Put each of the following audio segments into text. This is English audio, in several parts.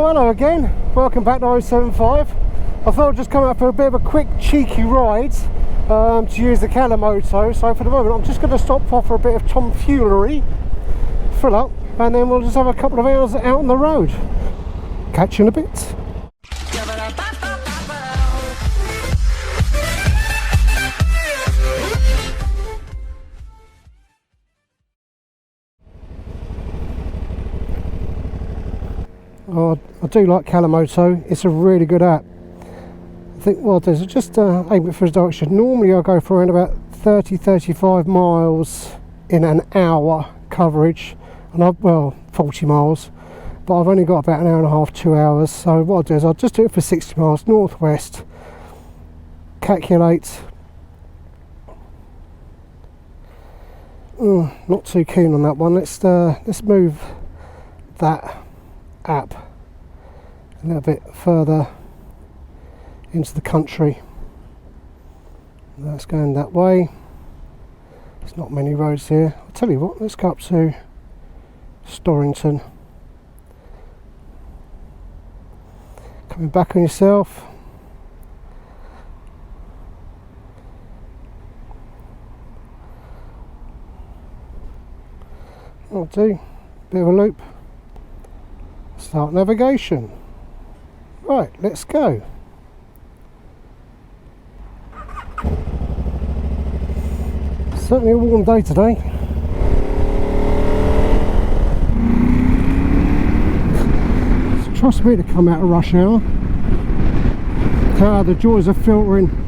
Well, hello again, welcome back to o75. I thought I'd just come out for a bit of a quick cheeky ride to use the Calimoto. So for the moment I'm just going to stop off for a bit of tomfoolery, fill up, and then we'll just have a couple of hours out on the road. Catch you in a bit. Oh, I do like Calimoto, it's a really good app. I think what I'll do is just aim it for a direction. Normally I'll go for around about 30-35 miles in an hour coverage, and well, 40 miles, but I've only got about an hour and a half, 2 hours. So what I'll do is I'll just do it for 60 miles northwest, calculate. Not too keen on that one. Let's move that app a little bit further into the country. That's going that way. There's not many roads here. I'll tell you what, let's go up to Storrington. Coming back on yourself. I'll do bit of a loop. Start navigation. Right, let's go. Certainly a warm day today. Trust me to come out of rush hour. The joys of filtering.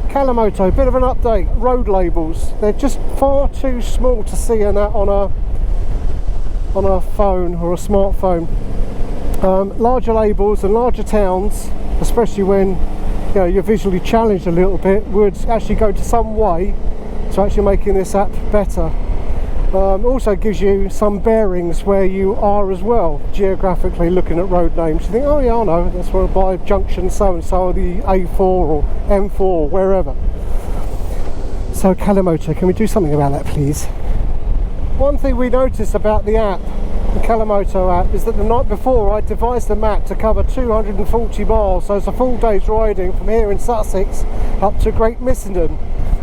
Calimoto, bit of an update. Road labels, they're just far too small to see on a phone or a smartphone. Larger labels and larger towns, especially when you're visually challenged a little bit, would actually go to some way to actually making this app better. Also gives you some bearings where you are as well, geographically looking at road names. You think, oh yeah, I know, that's where by junction so and so, the A4 or M4 or wherever. So Calimoto, can we do something about that, please? One thing we noticed about the app, the Calimoto app, is that the night before I devised a map to cover 240 miles, so it's a full day's riding from here in Sussex up to Great Missenden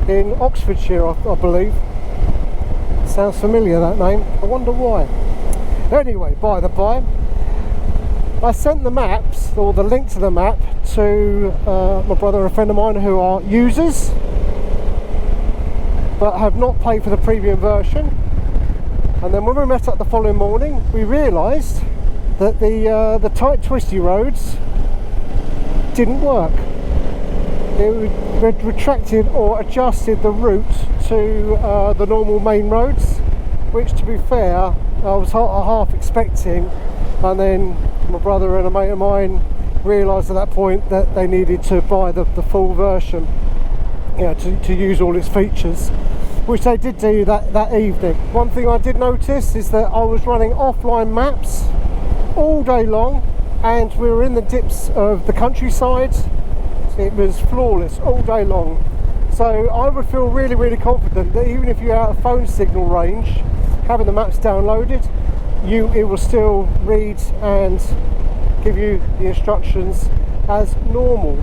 in Oxfordshire, I believe. Sounds familiar, that name. I wonder why. Anyway, by the by, I sent the maps, or the link to the map, to my brother and a friend of mine who are users but have not paid for the premium version. And then when we met up the following morning, we realised that the tight twisty roads didn't work. It retracted or adjusted the route to the normal main roads, which, to be fair, I was half expecting. And then my brother and a mate of mine realised at that point that they needed to buy the full version, to use all its features, which they did do that evening. One thing I did notice is that I was running offline maps all day long, and we were in the dips of the countryside. It was flawless all day long. So I would feel really, really confident that even if you're out of phone signal range, having the maps downloaded, it will still read and give you the instructions as normal.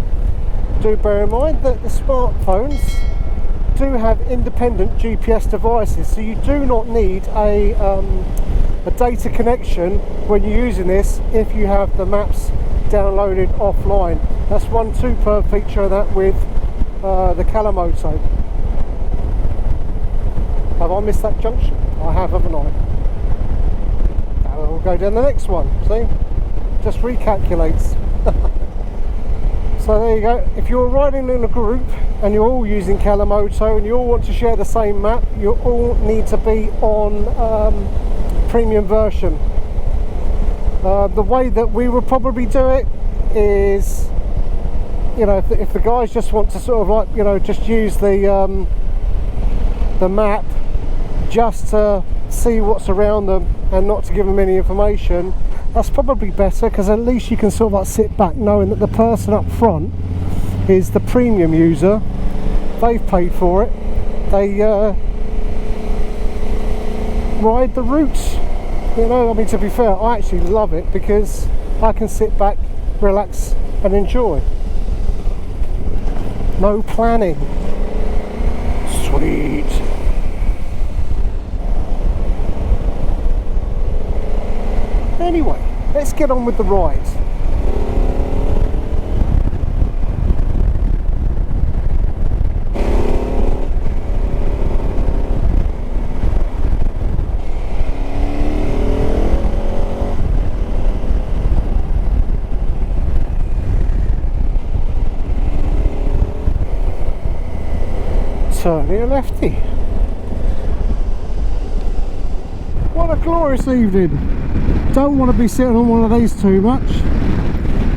Do bear in mind that the smartphones do have independent GPS devices, so you do not need a data connection when you're using this if you have the maps downloaded offline. That's one superb feature of that with the Calimoto. Have I missed that junction? I have, haven't I? Now we'll go down the next one. See? Just recalculates. So there you go. If you're riding in a group and you're all using Calimoto and you all want to share the same map, you all need to be on premium version. The way that we would probably do it is, if the guys just want to sort of just use the map just to see what's around them and not to give them any information, that's probably better, because at least you can sort of sit back knowing that the person up front is the premium user. They've paid for it, they ride the routes. You know, I mean, to be fair, I actually love it because I can sit back, relax and enjoy. No planning. Sweet. Anyway, let's get on with the ride. Turning a lefty. What a glorious evening. Don't want to be sitting on one of these too much,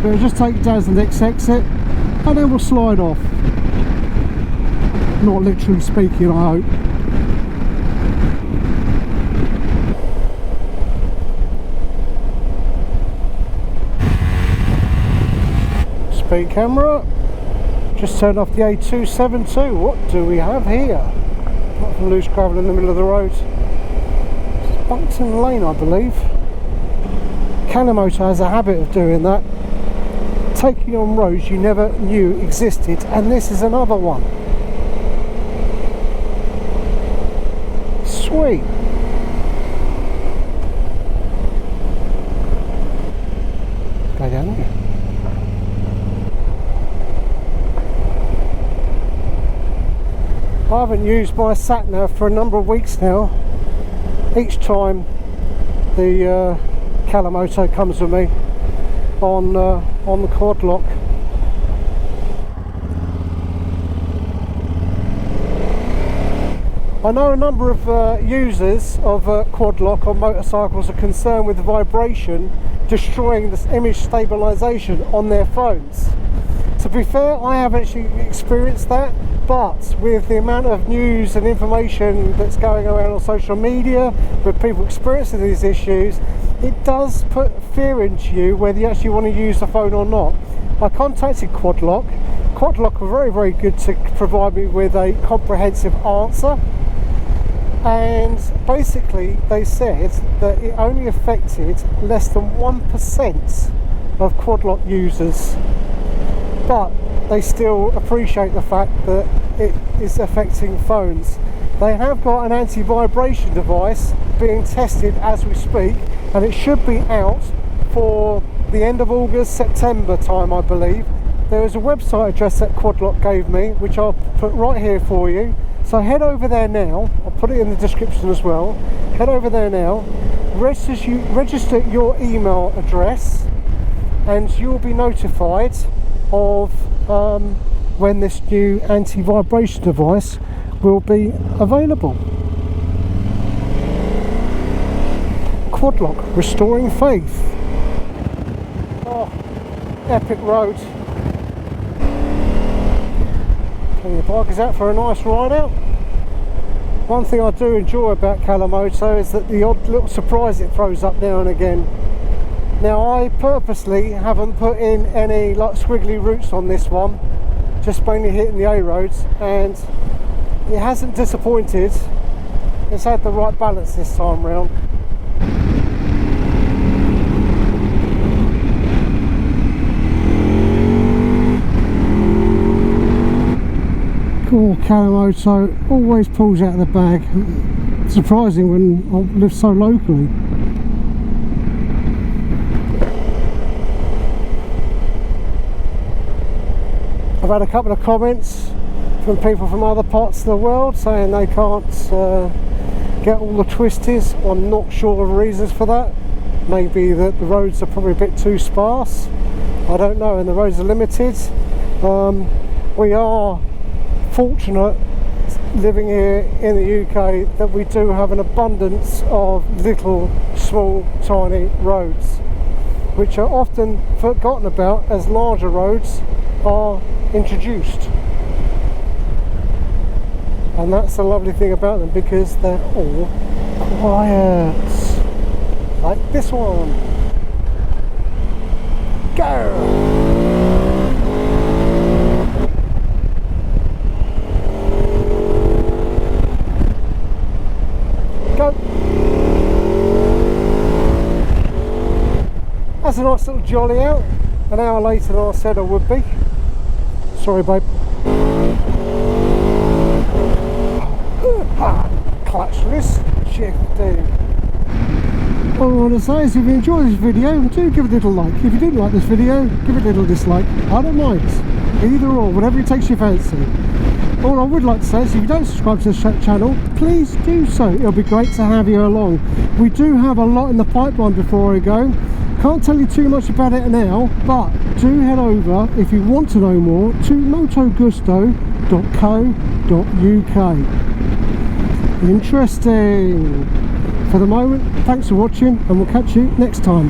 but we'll just take Daz the next exit and then we'll slide off. Not literally speaking, I hope. Speed camera. Just turned off the o75. What do we have here? Apart from loose gravel in the middle of the road. It's Bunkton Lane, I believe. Calimoto has a habit of doing that. Taking on roads you never knew existed, and this is another one. Sweet. Go down there. I haven't used my sat-nav for a number of weeks now. Each time the Calimoto comes with me on the quad lock. I know a number of users of quad lock on motorcycles are concerned with the vibration destroying the image stabilisation on their phones. To be fair, I haven't actually experienced that, but with the amount of news and information that's going around on social media with people experiencing these issues, it does put fear into you whether you actually want to use the phone or not. I contacted Quad Lock. Quad Lock were very, very good to provide me with a comprehensive answer, and basically they said that it only affected less than 1% of Quad Lock users, but they still appreciate the fact that it is affecting phones. They have got an anti-vibration device being tested as we speak, and it should be out for the end of August, September time, I believe. There is a website address that Quadlock gave me, which I'll put right here for you. So head over there now. I'll put it in the description as well. Head over there now, register your email address, and you'll be notified of when this new anti-vibration device will be available. Quadlock, restoring faith. Oh, epic road. Taking the bikers out for a nice ride out. One thing I do enjoy about Calimoto is that the odd little surprise it throws up now and again. Now, I purposely haven't put in any like squiggly routes on this one, just mainly hitting the A roads, and it hasn't disappointed. It's had the right balance this time round. Cool, Calimoto always pulls out of the bag. Surprising when I live so locally. I've had a couple of comments from people from other parts of the world saying they can't get all the twisties. I'm not sure of the reasons for that. Maybe that the roads are probably a bit too sparse. I don't know, and the roads are limited. We are fortunate living here in the UK that we do have an abundance of little, small, tiny roads, which are often forgotten about as larger roads are introduced. And that's the lovely thing about them, because they're all quiet, like this one. Go! a nice little jolly out, an hour later than I said I would be. Sorry babe. Clutchless shifting. All I want to say is if you enjoy this video, do give it a little like. If you didn't like this video, give it a little dislike. I don't mind. Either or, whatever it takes your fancy. All I would like to say is if you don't subscribe to this channel, please do so. It'll be great to have you along. We do have a lot in the pipeline before I go. Can't tell you too much about it now, but do head over, if you want to know more, to motogusto.co.uk. Interesting. For the moment, thanks for watching, and we'll catch you next time.